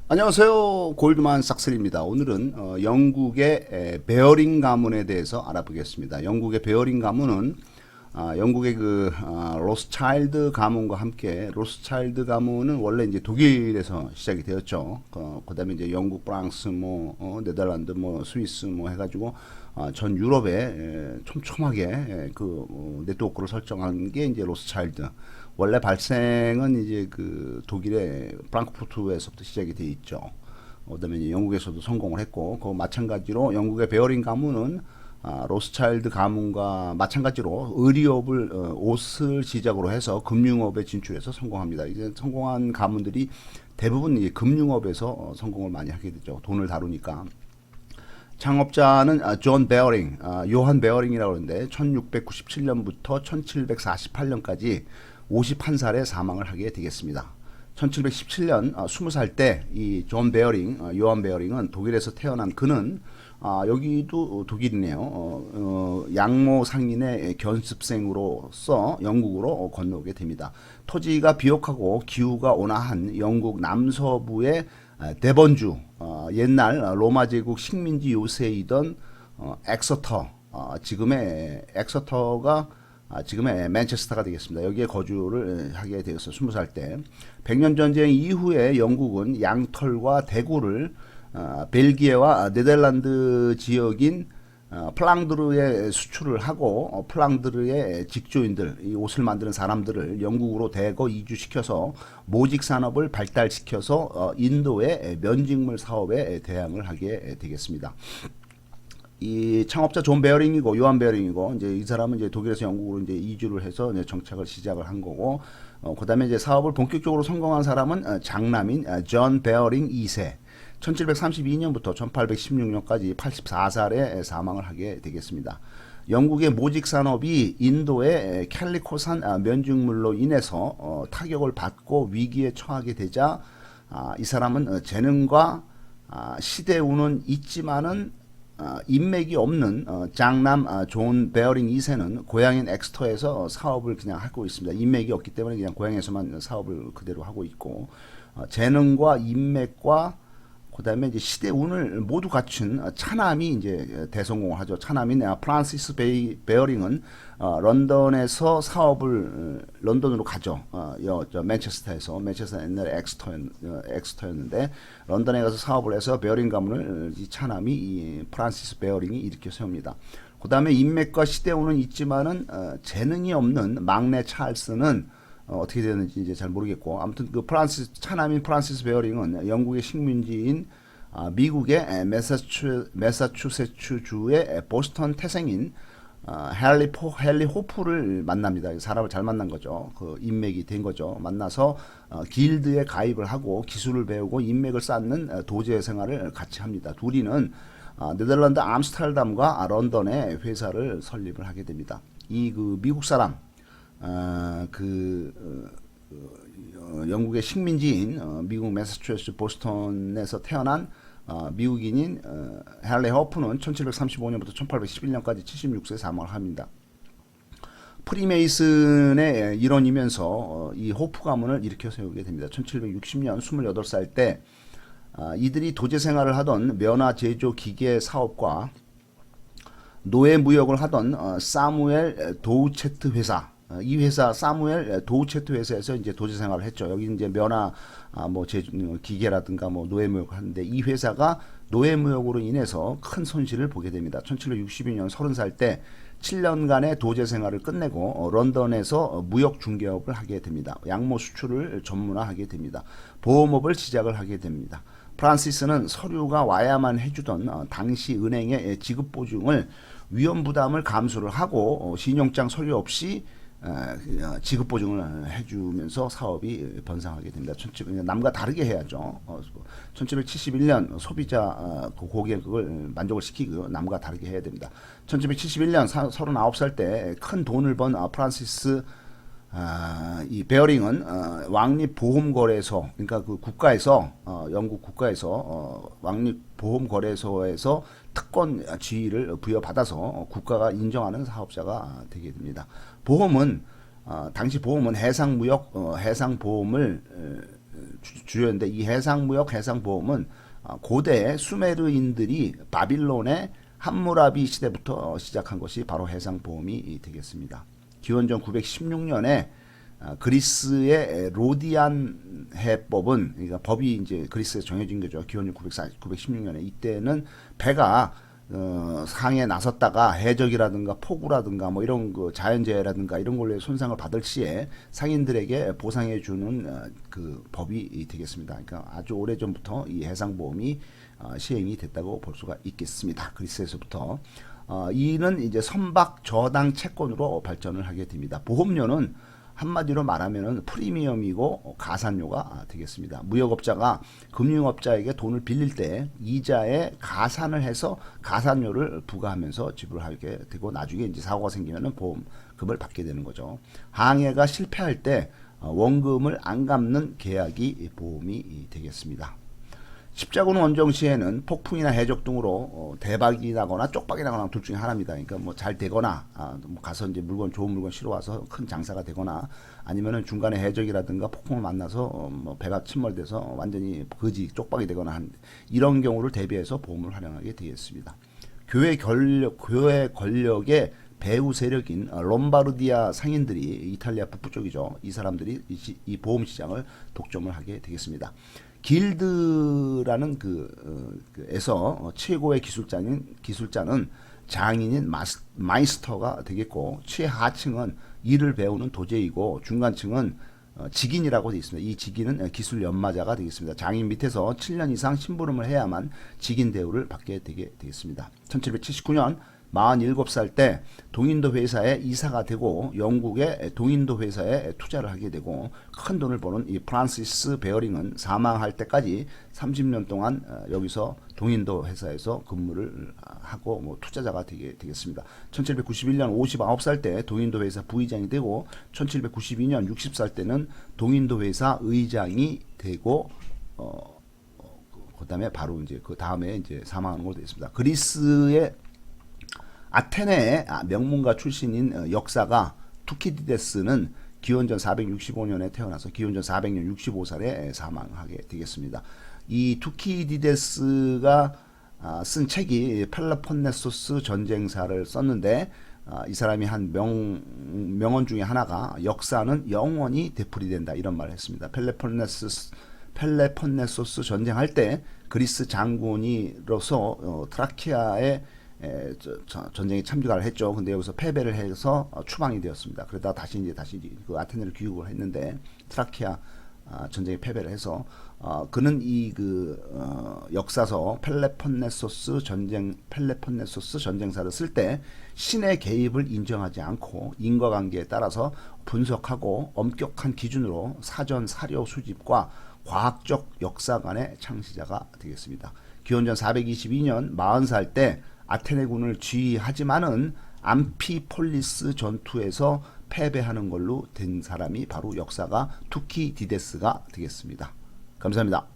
안녕하세요. 골드만삭스입니다. 오늘은 영국의 베어링 가문에 대해서 알아보겠습니다. 영국의 베어링 가문은 영국의 로스차일드 가문과 함께 로스차일드 가문은 원래 이제 독일에서 시작이 되었죠. 그다음에 이제 영국, 프랑스, 네덜란드, 스위스 해가지고 전 유럽에 촘촘하게 네트워크를 설정한 게 이제 로스차일드. 원래 발생은 이제 독일의 프랑크푸르트에서부터 시작이 돼 있죠. 그다음에 이제 영국에서도 성공을 했고, 그 마찬가지로 영국의 베어링 가문은 로스차일드 가문과 마찬가지로 의류업을 옷을 시작으로 해서 금융업에 진출해서 성공합니다. 이제 성공한 가문들이 대부분 이제 금융업에서 성공을 많이 하게 되죠. 돈을 다루니까. 창업자는 존 베어링, 요한 베어링이라고 하는데 1697년부터 1748년까지 51살에 사망을 하게 되겠습니다. 1717년 20살 때 이 존 베어링, 요한 베어링은 독일에서 태어난 그는 여기도 독일이네요. 양모 상인의 견습생으로서 영국으로 건너오게 됩니다. 토지가 비옥하고 기후가 온화한 영국 남서부의 대번주, 옛날 로마 제국 식민지 요새이던 엑서터, 지금의 엑서터가 지금의 맨체스터가 되겠습니다. 여기에 거주를 하게 되었어요. 20살 때. 백년 전쟁 이후에 영국은 양털과 대구를 벨기에와 네덜란드 지역인 플랑드르에 수출을 하고 플랑드르의 직조인들, 이 옷을 만드는 사람들을 영국으로 대거 이주시켜서 모직 산업을 발달시켜서 인도의 면직물 사업에 대항을 하게 되겠습니다. 이 창업자 존 베어링이고 요한 베어링이고 이제 이 사람은 이제 독일에서 영국으로 이제 이주를 해서 이제 정착을 시작을 한 거고, 그다음에 이제 사업을 본격적으로 성공한 사람은 장남인 존 베어링 2세. 1732년부터 1816년까지 84살에 사망을 하게 되겠습니다. 영국의 모직 산업이 인도의 캘리코산 면직물로 인해서 타격을 받고 위기에 처하게 되자 이 사람은 재능과 시대운은 있지만은 인맥이 없는 장남 존 베어링 2세는 고향인 엑스터에서 사업을 그냥 하고 있습니다. 인맥이 없기 때문에 그냥 고향에서만 사업을 그대로 하고 있고, 재능과 인맥과 그다음에 이제 시대 운을 모두 갖춘 차남이 이제 대성공을 하죠. 차남인 프란시스 베어링은 런던에서 사업을 런던으로 가죠. 맨체스터에서 맨체스터 옛날에 엑스터였는데 런던에 가서 사업을 해서 베어링 가문을 이 차남이 이 프란시스 베어링이 일으켜 세웁니다. 그다음에 인맥과 시대 운은 있지만은 재능이 없는 막내 찰스는 어떻게 되는지 이제 잘 모르겠고, 아무튼 차남인 프란시스 베어링은 영국의 식민지인 미국의 매사추세츠주의 보스턴 태생인 헨리 호프를 만납니다. 사람을 잘 만난 거죠. 그 인맥이 된 거죠. 만나서 길드에 가입을 하고 기술을 배우고 인맥을 쌓는 도제 생활을 같이 합니다. 둘이는 네덜란드 암스테르담과 런던에 회사를 설립을 하게 됩니다. 이 미국 사람, 영국의 식민지인 미국 매사추세츠 보스턴에서 태어난 미국인인 헨리 호프는 1735년부터 1811년까지 76세 사망을 합니다. 프리메이슨의 일원이면서 이 호프 가문을 일으켜 세우게 됩니다. 1760년 28살 때 이들이 도제 생활을 하던 면화 제조 기계 사업과 노예 무역을 하던 사무엘 도우체트 회사, 이 회사 사무엘 도우체트 회사에서 이제 도제 생활을 했죠. 여기 이제 면화 기계라든가 노예 무역을 하는데, 이 회사가 노예 무역으로 인해서 큰 손실을 보게 됩니다. 1762년 30살 때 7년간의 도제 생활을 끝내고 런던에서 무역 중개업을 하게 됩니다. 양모 수출을 전문화하게 됩니다. 보험업을 시작을 하게 됩니다. 프란시스는 서류가 와야만 해주던 당시 은행의 지급 보증을 위험 부담을 감수를 하고 신용장 서류 없이 지급 보증을 해주면서 사업이 번성하게 됩니다. 남과 다르게 해야죠. 1771년 소비자 고객을 만족을 시키고 남과 다르게 해야 됩니다. 1771년 39살 때 큰 돈을 번 프란시스 이 베어링은 왕립보험거래소, 그러니까 국가에서 영국 국가에서 왕립보험거래소에서 특권 지위를 부여받아서 국가가 인정하는 사업자가 되게 됩니다. 보험은 당시 보험은 해상무역, 해상보험을 주요인데 이 해상무역, 해상보험은 고대 수메르인들이 바빌론의 함무라비 시대부터 시작한 것이 바로 해상보험이 되겠습니다. 기원전 916년에 그리스의 로디안 해법은, 그러니까 법이 이제 그리스에서 정해진 거죠. 기원전 916년에 이때는 배가 상에 나섰다가 해적이라든가 폭우라든가 뭐 이런 그 자연재해라든가 이런 걸로 손상을 받을 시에 상인들에게 보상해 주는 그 법이 되겠습니다. 그러니까 아주 오래 전부터 이 해상보험이 시행이 됐다고 볼 수가 있겠습니다. 그리스에서부터. 이는 이제 선박 저당 채권으로 발전을 하게 됩니다. 보험료는 한마디로 말하면은 프리미엄이고 가산료가 되겠습니다. 무역업자가 금융업자에게 돈을 빌릴 때 이자에 가산을 해서 가산료를 부과하면서 지불하게 되고 나중에 이제 사고가 생기면은 보험금을 받게 되는 거죠. 항해가 실패할 때 원금을 안 갚는 계약이 보험이 되겠습니다. 십자군 원정 시에는 폭풍이나 해적 등으로 대박이 나거나 쪽박이 나거나 둘 중에 하나입니다. 그러니까 뭐 잘 되거나 뭐 가서 이제 좋은 물건 실어 와서 큰 장사가 되거나 아니면은 중간에 해적이라든가 폭풍을 만나서 뭐 배가 침몰돼서 완전히 거지 쪽박이 되거나 이런 경우를 대비해서 보험을 활용하게 되겠습니다. 교회 권력의 배후 세력인 롬바르디아 상인들이 이탈리아 북부 쪽이죠. 이 사람들이 이 보험 시장을 독점을 하게 되겠습니다. 길드라는 에서 최고의 기술자는 장인인 마이스터가 되겠고, 최하층은 일을 배우는 도제이고, 중간층은 직인이라고 되어 있습니다. 이 직인은 기술 연마자가 되겠습니다. 장인 밑에서 7년 이상 심부름을 해야만 직인 대우를 받게 되겠습니다. 1779년 47살 때 동인도 회사에 이사가 되고 영국의 동인도 회사에 투자를 하게 되고 큰 돈을 버는 이 프란시스 베어링은 사망할 때까지 30년 동안 여기서 동인도 회사에서 근무를 하고 뭐 투자자가 되겠습니다. 1791년 59살 때 동인도 회사 부의장이 되고 1792년 60살 때는 동인도 회사 의장이 되고 그다음에 바로 이제 그 다음에 이제 사망하는 걸로 되어 있습니다. 그리스의 아테네의 명문가 출신인 역사가 투키디데스는 기원전 465년에 태어나서 기원전 400년 65살에 사망하게 되겠습니다. 이 투키디데스가 쓴 책이 펠로폰네소스 전쟁사를 썼는데 이 사람이 한 명언 중에 하나가 역사는 영원히 되풀이된다 이런 말을 했습니다. 펠로폰네소스 전쟁할 때 그리스 장군이로서 트라키아의 전쟁에 참가를 했죠. 근데 여기서 패배를 해서 추방이 되었습니다. 그러다 다시 그 아테네를 귀국을 했는데 트라키아 전쟁에 패배를 해서 그는 이 역사서 펠로폰네소스 전쟁사를 쓸 때 신의 개입을 인정하지 않고 인과관계에 따라서 분석하고 엄격한 기준으로 사전 사료 수집과 과학적 역사관의 창시자가 되겠습니다. 기원전 422년 40살 때 아테네군을 지휘하지만은 암피폴리스 전투에서 패배하는 걸로 된 사람이 바로 역사가 투키디데스가 되겠습니다. 감사합니다.